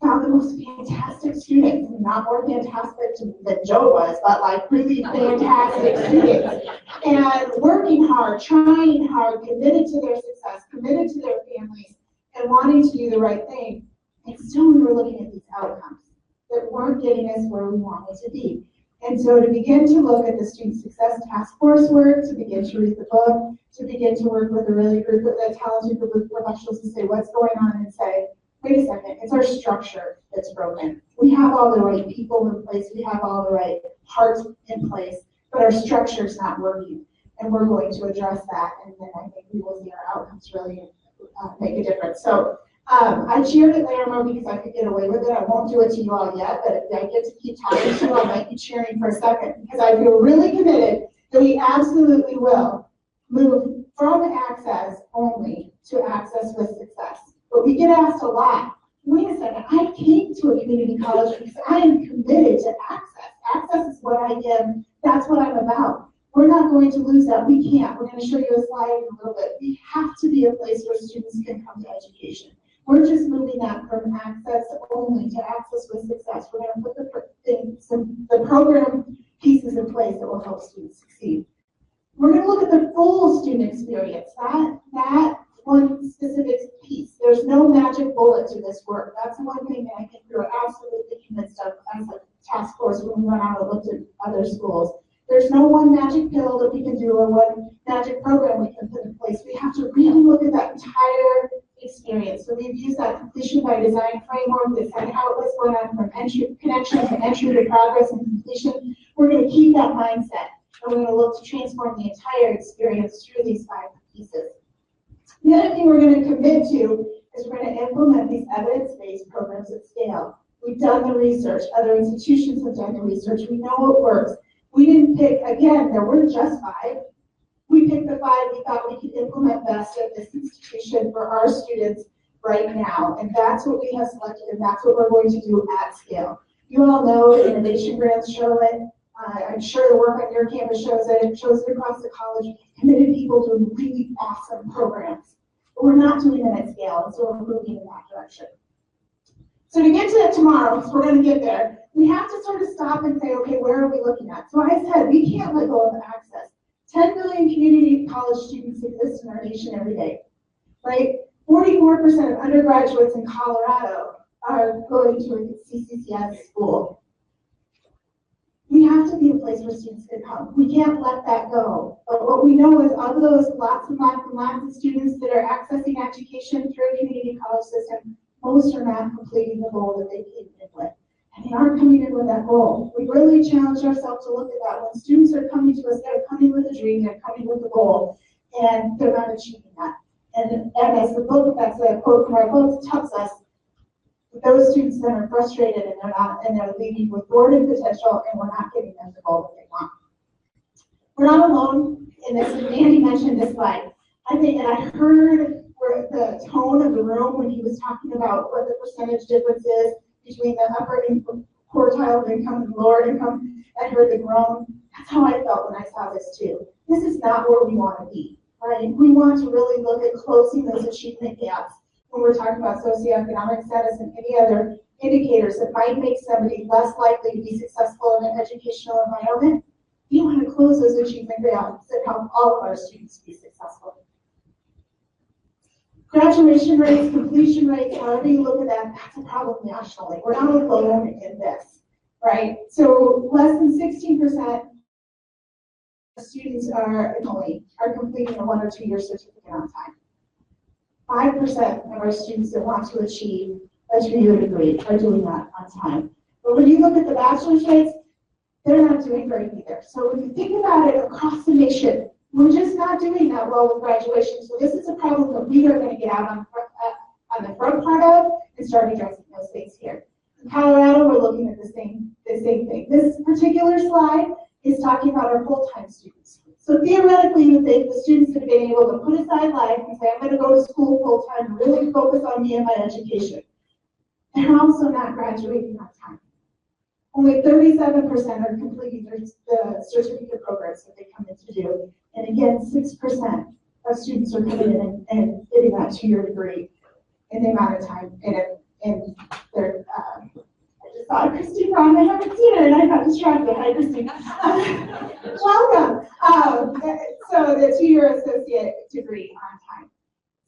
found the most fantastic students, not more fantastic than Joe was, but like really fantastic students. And working hard, trying hard, committed to their success, committed to their families, and wanting to do the right thing. And still we were looking at these outcomes that weren't getting us where we wanted to be. And so to begin to look at the Student Success Task Force work, to begin to read the book, to begin to work with a talented group of professionals to say what's going on and say, wait a second, it's our structure that's broken. We have all the right people in place, we have all the right parts in place, but our structure is not working. And we're going to address that, and then I think we will see our outcomes really make a difference. So I cheered at Larimer because I could get away with it. I won't do it to you all yet, but if I get to keep talking to you, I might be cheering for a second because I feel really committed that we absolutely will move from access only to access with success. But we get asked a lot, wait a second, I came to a community college because I am committed to access. Access is what I give, that's what I'm about. We're not going to lose that, we can't. We're going to show you a slide in a little bit. We have to be a place where students can come to education. We're just moving that from access only to access with success. We're going to put the program pieces in place that will help students succeed. We're going to look at the full student experience, that one specific piece. There's no magic bullet to this work. That's the one thing that I think we're absolutely convinced of as a task force when we went out and looked at other schools. There's no one magic pill that we can do or one magic program we can put in place. We have to really look at that entire experience. So we've used that completion by design framework, this and how it was going on from connection to entry to progress and completion. We're going to keep that mindset, and we're going to look to transform the entire experience through these 5 pieces. The other thing we're going to commit to is we're going to implement these evidence-based programs at scale. We've done the research. Other institutions have done the research. We know it works. We didn't pick, again, there weren't just 5. We picked the 5 we thought we could implement best at this institution for our students right now. And that's what we have selected, and that's what we're going to do at scale. You all know the innovation grants show it. I'm sure the work on your campus shows it. It shows it across the college. We've committed people to really awesome programs. But we're not doing it at scale, and so we're moving in that direction. So to get to that tomorrow, because we're going to get there, we have to sort of stop and say, okay, where are we looking at? So I said, we can't let go of access. 10 million community college students exist in our nation every day, right? 44% of undergraduates in Colorado are going to a CCCS school. We have to be a place where students can come. We can't let that go. But what we know is of those lots and lots and lots of students that are accessing education through a community college system, most are not completing the goal that they came in with. And they aren't coming in with that goal. We really challenge ourselves to look at that. When students are coming to us, they're coming with a dream, they're coming with a goal, and they're not achieving that. And as the book, that's a quote from our book, tells us, those students that are frustrated and they're leaving with boredom potential, and we're not giving them the goal that they want. We're not alone in this. Andy mentioned this slide. I think, and I heard the tone of the room when he was talking about what the percentage difference is between the upper income quartile of income and lower income. I heard the groan. That's how I felt when I saw this too. This is not where we want to be, right? We want to really look at closing those achievement gaps when we're talking about socioeconomic status and any other indicators that might make somebody less likely to be successful in an educational environment. We want to close those achievement gaps and help all of our students be successful. Graduation rates, completion rates, however you look at that, that's a problem nationally. We're not alone in this, right? So less than 16% of students are completing a 1 or 2 year certificate on time. 5% of our students that want to achieve a 2-year degree are doing that on time. But when you look at the bachelor's rates, they're not doing great either. So when you think about it across the nation, we're just not doing that well with graduation. So this is a problem that we are going to get out on the front part of and start addressing those things here. In Colorado, we're looking at the same thing. This particular slide is talking about our full-time students. So theoretically, you would think the students that have been able to put aside life and say, I'm going to go to school full-time and really focus on me and my education. They're also not graduating on time. Only 37% are completing the certificate programs that they come in to do. And again, 6% of students are coming in and getting that 2-year degree in the amount of time. And they're, I just saw Christine Brown, I haven't seen her, and I got distracted. Hi, Christine. Welcome. So the 2-year associate degree on time.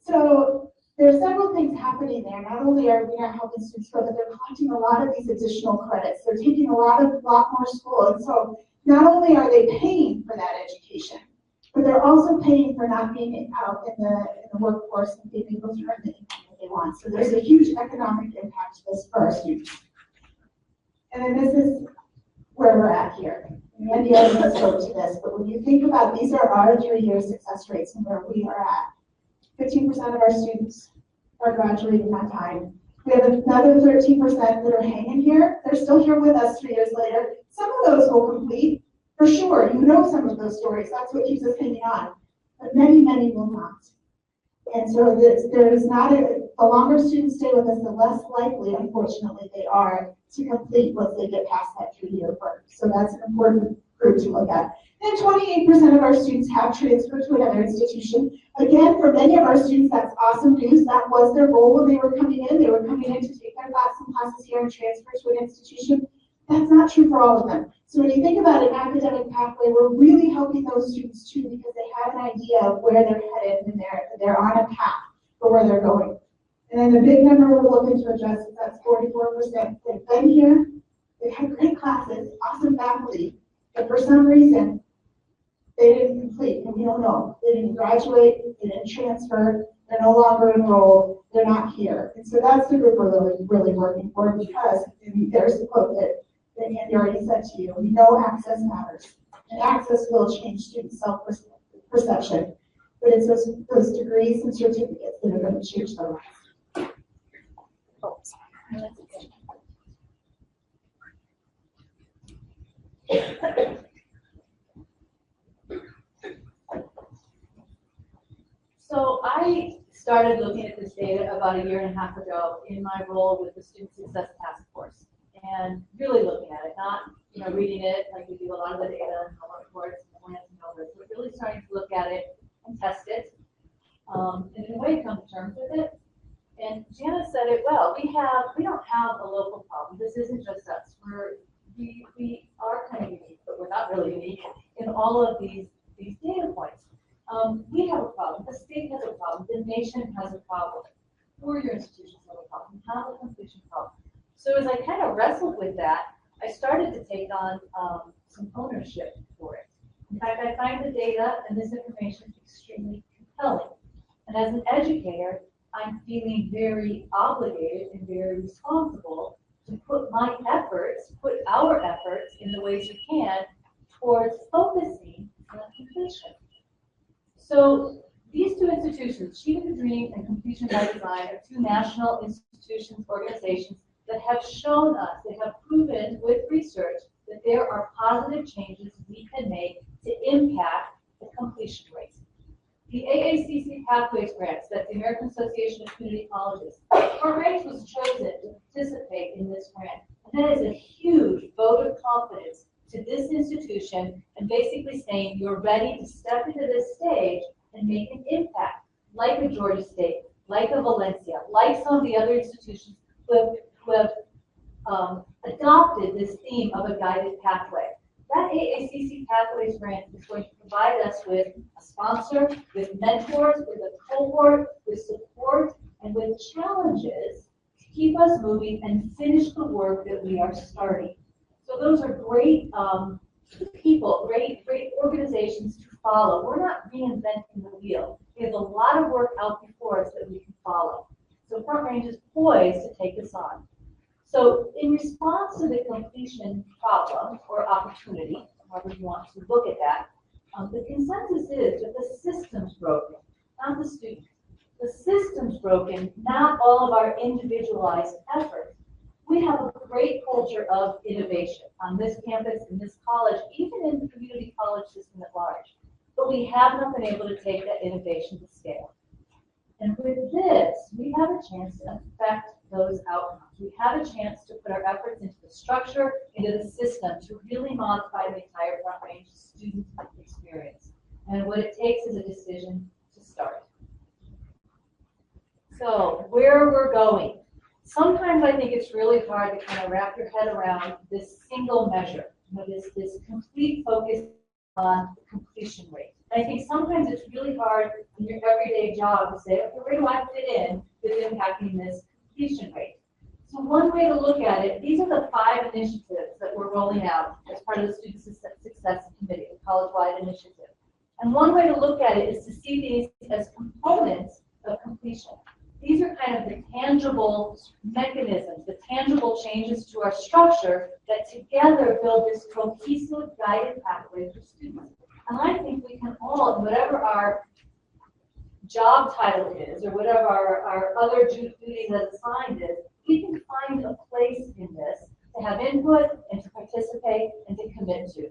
So there are several things happening there. Not only are we not helping students grow, but they're collecting a lot of these additional credits. They're taking a lot more school. And so not only are they paying for that education, but they're also paying for not being out in the workforce and being able to earn the income that they want. So there's a huge economic impact to this for our students. And then this is where we're at here. Andy already spoke to this, but when you think about these are our 3-year success rates and where we are at. 15% of our students are graduating on time. We have another 13% that are hanging here. They're still here with us 3 years later. Some of those will complete, for sure. You know some of those stories. That's what keeps us hanging on. But many, many will not. And so there's not the longer students stay with us, the less likely, unfortunately, they are to complete once they get past that 3-year mark. So that's an important group to look at. And 28% of our students have transferred to another institution. Again, for many of our students, that's awesome news. That was their goal when they were coming in. They were coming in to take their classes here and transfer to an institution. That's not true for all of them. So when you think about an academic pathway, we're really helping those students too, because they have an idea of where they're headed and they're on a path for where they're going. And then the big number we're looking to address is that's 44%. They've been here, they've had great classes, awesome faculty, but for some reason, they didn't complete, and we don't know. They didn't graduate, they didn't transfer, they're no longer enrolled, they're not here. And so that's the group we're really working for, because there's the quote that Andy already said to you, we know access matters, and access will change student self-perception, but it's those degrees and certificates that are going to change their lives. So I started looking at this data about 1.5 years ago in my role with the Student Success Task Force, and really looking at it, not reading it like we do a lot of the data and all the reports and plans and all this, but really starting to look at it and test it, and in a way come to terms with it. And Jana said it well. We don't have a local problem. This isn't just us. We are kind of unique, but we're not really unique in all of these data points. We have a problem. The state has a problem. The nation has a problem. 4-year institutions have a problem. Have a completion problem. So as I kind of wrestled with that, I started to take on some ownership for it. In fact, I find the data and this information extremely compelling. And as an educator, I'm feeling very obligated and very responsible to put our efforts in the ways we can towards focusing on completion. So these 2 institutions, Achieving the Dream and Completion by Design, are 2 national institutions, organizations that have shown us, they have proven with research that there are positive changes we can make to impact the completion rate. The AACC Pathways grants, that's the American Association of Community Colleges, Fort Range was chosen to participate in this grant. And that is a huge vote of confidence to this institution and basically saying you're ready to step into this stage and make an impact, like a Georgia State, like a Valencia, like some of the other institutions who have adopted this theme of a guided pathway. That AACC Pathways grant is going to provide us with a sponsor, with mentors, with a cohort, with support, and with challenges to keep us moving and finish the work that we are starting. So those are great people, great organizations to follow. We're not reinventing the wheel. We have a lot of work out before us that we can follow. So Front Range is poised to take this on. So in response to the completion problem or opportunity, however you want to look at that, the consensus is that the system's broken, not the student. The system's broken, not all of our individualized efforts. We have a great culture of innovation on this campus, in this college, even in the community college system at large. But we have not been able to take that innovation to scale. And with this, we have a chance to affect those outcomes. We have a chance to put our efforts into the structure, into the system, to really modify the entire Front Range student experience. And what it takes is a decision to start. So where we're going. Sometimes I think it's really hard to kind of wrap your head around this single measure, this complete focus on the completion rate. And I think sometimes it's really hard in your everyday job to say, okay, where do I fit in with impacting this completion rate? So one way to look at it, these are the 5 initiatives that we're rolling out as part of the Student Success Committee, the college-wide initiative. And one way to look at it is to see these as components of completion. These are kind of the tangible mechanisms, the tangible changes to our structure that together build this cohesive guided pathway for students. And I think we can all, whatever our job title is, or whatever our other duties as assigned is, we can find a place in this to have input and to participate and to commit to.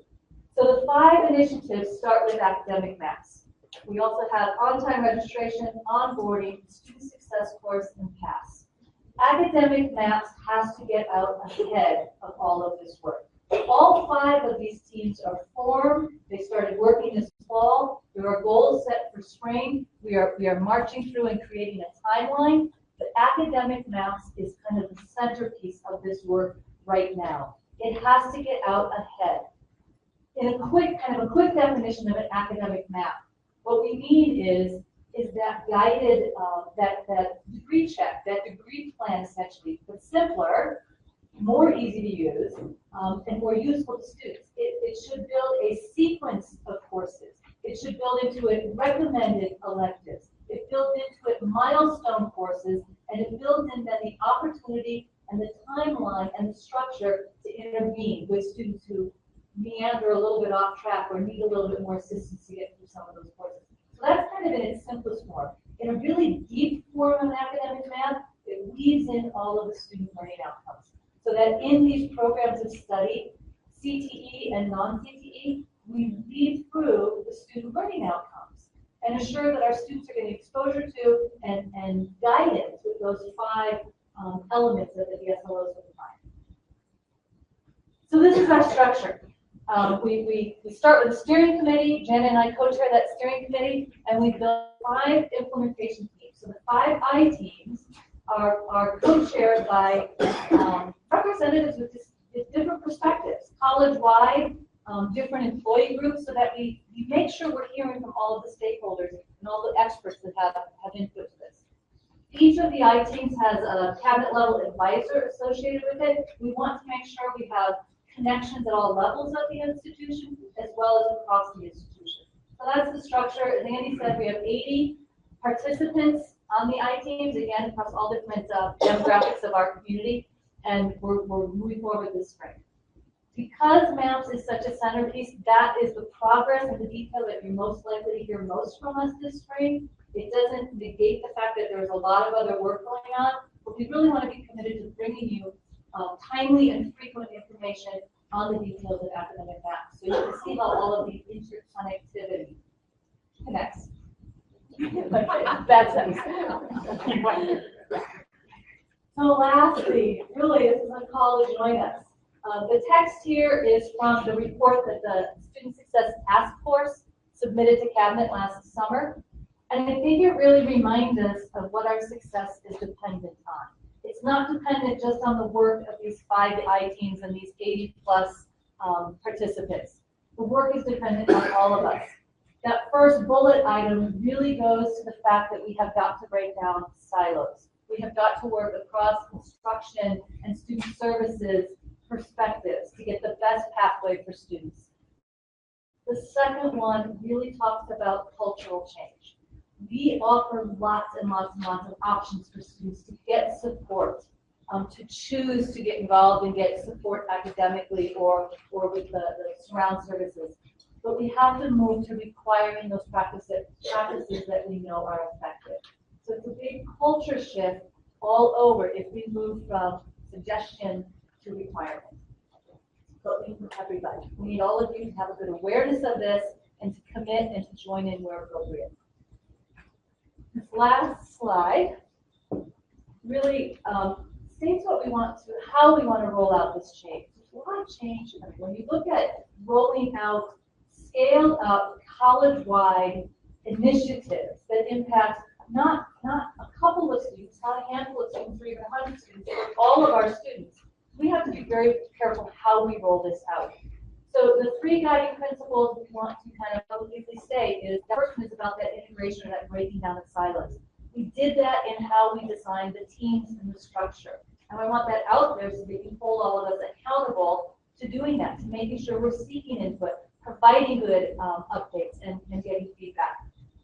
So the 5 initiatives start with academic maps. We also have on-time registration, onboarding, student success course, and PASS. Academic maps has to get out ahead of all of this work. All 5 of these teams are formed. They started working this fall. There are goals set for spring. We are marching through and creating a timeline. But academic maps is kind of the centerpiece of this work right now. It has to get out ahead. In a quick definition of an academic map, what we mean is that guided, that degree check, that degree plan essentially, but simpler, more easy to use, and more useful to students. It should build a sequence of courses. It should build into it recommended electives. It builds into it milestone courses, and it builds in then the opportunity and the timeline and the structure to intervene with students who meander a little bit off track or need a little bit more assistance to get through some of those courses. So that's kind of in its simplest form. In a really deep form of an academic map, it weaves in all of the student learning outcomes. So that in these programs of study, CTE and non-CTE, we weave through the student learning outcomes and assure that our students are getting exposure to and guidance with those 5 elements that the DSLOs will define. So this is our structure. We start with the steering committee. Jenna and I co-chair that steering committee, and we build 5 implementation teams. So the 5 I teams are co-chaired by representatives with different perspectives, college-wide, different employee groups, so that we make sure we're hearing from all of the stakeholders and all the experts that have input to this. Each of the I teams has a cabinet-level advisor associated with it. We want to make sure we have connections at all levels of the institution, as well as across the institution. So that's the structure. As Andy said, we have 80 participants on the I teams, again, across all different demographics of our community, and we're moving forward this spring. Because MAPS is such a centerpiece, that is the progress and the detail that you're most likely to hear most from us this spring. It doesn't negate the fact that there's a lot of other work going on, but we really want to be committed to bringing you timely and frequent information on the details of academic maps, so you can see how all of the interconnectivity connects. That's nice. So lastly, really, this is a call to join us. The text here is from the report that the Student Success Task Force submitted to Cabinet last summer, and I think it really reminds us of what our success is dependent on. It's not dependent just on the work of these 5 I teams and these 80+ participants. The work is dependent on all of us. That first bullet item really goes to the fact that we have got to break down silos. We have got to work across instruction and student services perspectives to get the best pathway for students. The second one really talks about cultural change. We offer lots and lots and lots of options for students to get support, to choose to get involved and get support academically or with the surround services. But we have to move to requiring those practices that we know are effective. So it's a big culture shift all over if we move from suggestion to requirement. But we need everybody. We need all of you to have a good awareness of this and to commit and to join in where appropriate. This last slide really states what we want to, how we want to roll out this change. There's a lot of change. When you look at rolling out scaled up college-wide initiatives that impact not a couple of students, not a handful of students, or even 100 students, but all of our students, we have to be very careful how we roll this out. So the 3 guiding principles we want to kind of publicly state is the first one is about that integration or that breaking down of silos. We did that in how we designed the teams and the structure. And I want that out there so we can hold all of us accountable to doing that, to making sure we're seeking input, providing good updates, and getting feedback.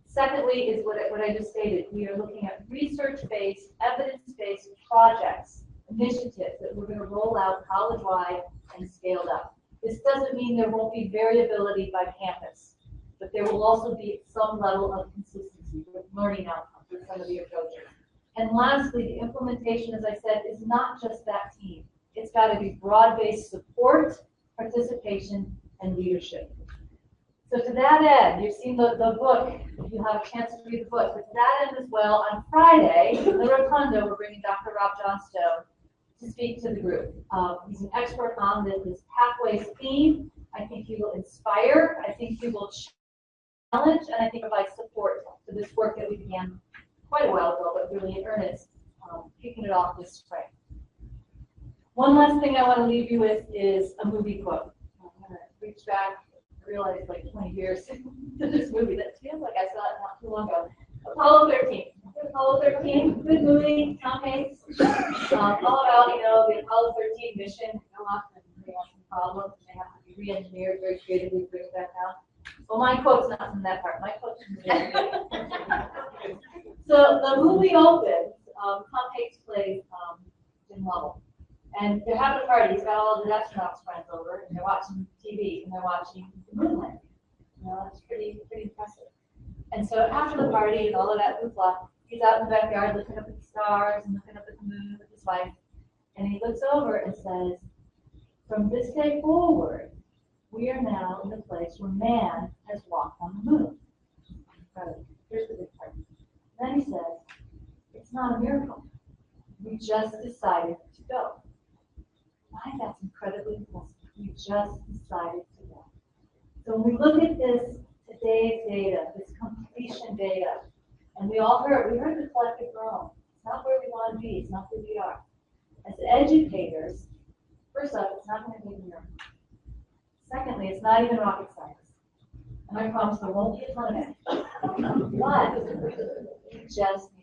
Secondly is what I just stated. We are looking at research-based, evidence-based projects, initiatives that we're going to roll out college-wide and scaled up. This doesn't mean there won't be variability by campus, but there will also be some level of consistency. FRCC, with learning outcomes with some of the approaches. And lastly, the implementation, as I said, is not just that team. It's got to be broad-based support, participation, and leadership. So to that end, you've seen the book, if you have a chance to read the book, but to that end as well, on Friday, in the Rotundo, we're bringing Dr. Rob Johnstone to speak to the group. He's an expert on this pathways theme. I think he will inspire, I think he will challenge, and I think provide support to this work that we began quite a while ago, but really in earnest, kicking it off this spring. One last thing I want to leave you with is a movie quote. I'm going to reach back. I realize it's like 20 years to this movie that feels like I saw it not too long ago. Apollo 13. Apollo 13, good movie, Tom Hanks. All about, the Apollo 13 mission. Go off and they have some problems. They have to be re-engineered very creatively, bring it back down. Well, my quote's not from that part. My quote's from the movie. So the movie opens, Tom Hanks plays Jim Lovell. And they're having a party. He's got all of his astronauts friends over, and they're watching TV, and they're watching the moon landing. It's pretty impressive. And so after the party and all of that hoopla, he's out in the backyard looking up at the stars and looking up at the moon with his wife. And he looks over and says, from this day forward, we are now in the place where man has walked on the moon. Here's the big part. Then he says, it's not a miracle. We just decided to go. I think that's incredibly impressive. We just decided to go. So when we look at today's data, this completion data, and we heard the collective groan. It's not where we want to be. It's not where we are. As educators, first off, it's not going to be a miracle. Secondly, it's not even rocket science. And I promise there won't be a ton of it. But we just need